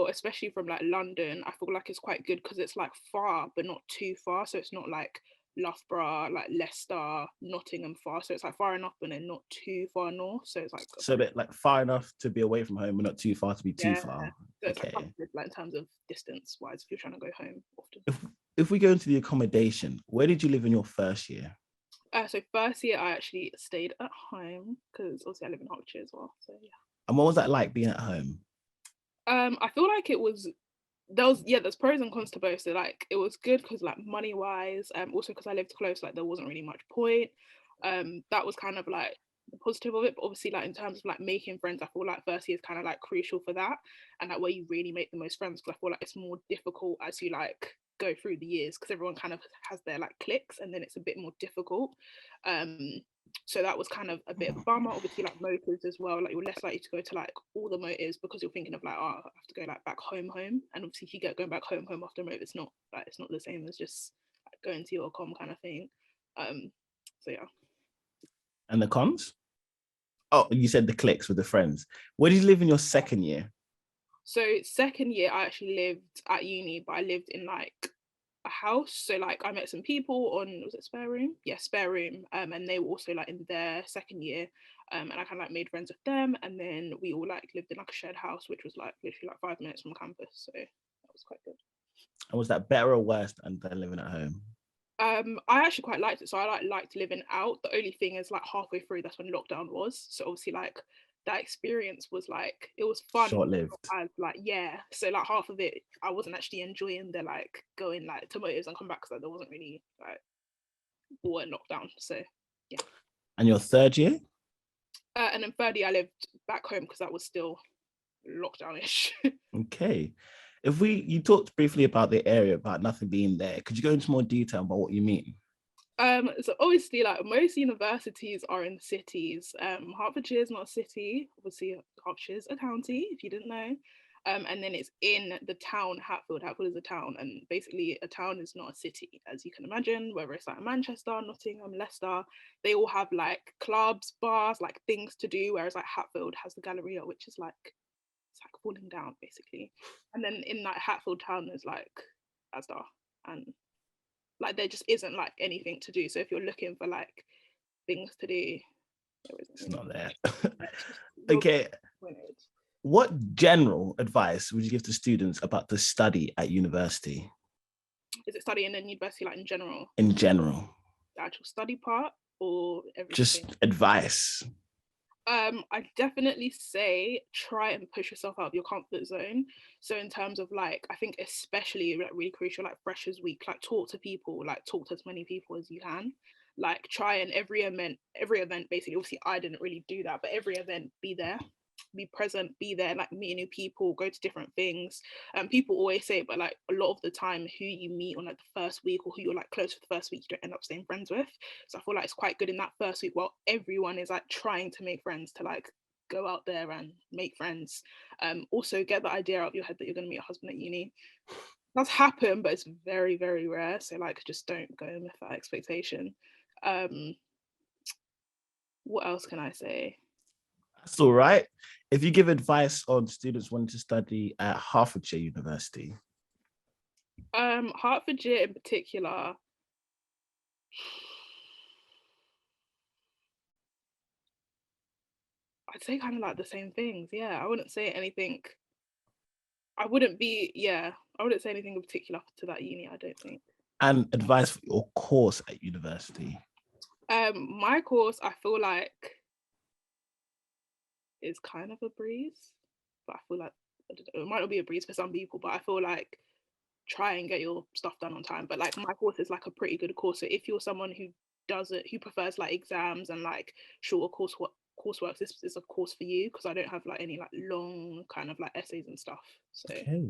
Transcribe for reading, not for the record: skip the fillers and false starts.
feel, especially from like London, I feel like it's quite good because it's like far but not too far, so it's not like Loughborough, like Leicester, Nottingham far, so it's like far enough but then not too far north, so it's like So a bit like far enough to be away from home, but not too far to be too yeah, far. so it's like Okay. quite good, like in terms of distance wise if you're trying to go home often. If if we go into the accommodation, where did you live in your first year? So first year I actually stayed at home because obviously I live in Hertfordshire as well, so yeah. And what was that like being at home? I feel like it was there's pros and cons to both. So like it was good because like money wise, also because I lived close, like there wasn't really much point. That was kind of like the positive of it. But obviously, like in terms of like making friends, I feel like first year is kind of like crucial for that, and that where you really make the most friends. Because I feel like it's more difficult as you like go through the years because everyone kind of has their like cliques, and then it's a bit more difficult. Um, so that was kind of a bit of a bummer. Obviously, like motives as well. Like you're less likely to go to like all the motives because you're thinking of like, oh, I have to go like back home. And obviously, if you get going back home after a motive, it's not the same as just like going to your com kind of thing. So yeah. And the cons? Oh, you said the cliques with the friends. Where did you live in your second year? So second year, I actually lived at uni, but I lived in like a house. So like I met some people on, was it spare room? Yeah, spare room. And they were also like in their second year. And I kind of like made friends with them. And then we all like lived in like a shared house, which was like literally like 5 minutes from campus. So that was quite good. And was that better or worse than living at home? I actually quite liked it. So I like liked living out. The only thing is like halfway through, that's when lockdown was. So obviously like that experience was like it was fun, Short lived. as like yeah. So like half of it I wasn't actually enjoying the like going like to motives and come back because like, there wasn't really like or in lockdown. So yeah. And your third year? And then thirdly I lived back home because that was still lockdownish. Okay. If you talked briefly about the area, about nothing being there, could you go into more detail about what you mean? So obviously, like most universities are in cities. Hertfordshire is not a city. Obviously, Hertfordshire is a county, if you didn't know. And then it's in the town Hatfield. Hatfield is a town, and basically, a town is not a city, as you can imagine. Whether it's like Manchester, Nottingham, Leicester, they all have like clubs, bars, like things to do. Whereas like Hatfield has the Galleria, which is like it's like falling down basically. And then in like Hatfield town, there's like Asda and like there just isn't like anything to do. So if you're looking for like things to do, there isn't It's really. not there. You're Okay. disappointed. What general advice would you give to students about the study at university Is it studying in university like in general? in general? The actual study part or everything? Just advice. I definitely say try and push yourself out of your comfort zone. So in terms of like, I think especially like really crucial, like Freshers Week, like talk to people, like talk to as many people as you can. Like try and every event basically. Obviously, I didn't really do that, but every event be there, be present, be there, like meet new people, go to different things. People always say it, but like a lot of the time, who you meet on like the first week or who you're like close to the first week, you don't end up staying friends with. So I feel like it's quite good in that first week while everyone is like trying to make friends to like go out there and make friends. Also get the idea out of your head that you're going to meet a husband at uni. That's happen, but it's very, very rare. So like just don't go in with that expectation. Um, what else can I say? That's all right. If you give advice on students wanting to study at Hertfordshire University, Hertfordshire in particular, I'd say kind of like the same things. Yeah, I wouldn't say anything. I wouldn't say anything in particular to that uni, I don't think. and advice for your course at university. My course, I feel like is kind of a breeze, but I feel like I don't know, it might not be a breeze for some people, but I feel like try and get your stuff done on time. But like my course is like a pretty good course. So if you're someone who who prefers like exams and like shorter coursework, this is a course for you because I don't have like any like long kind of like essays and stuff. So Okay.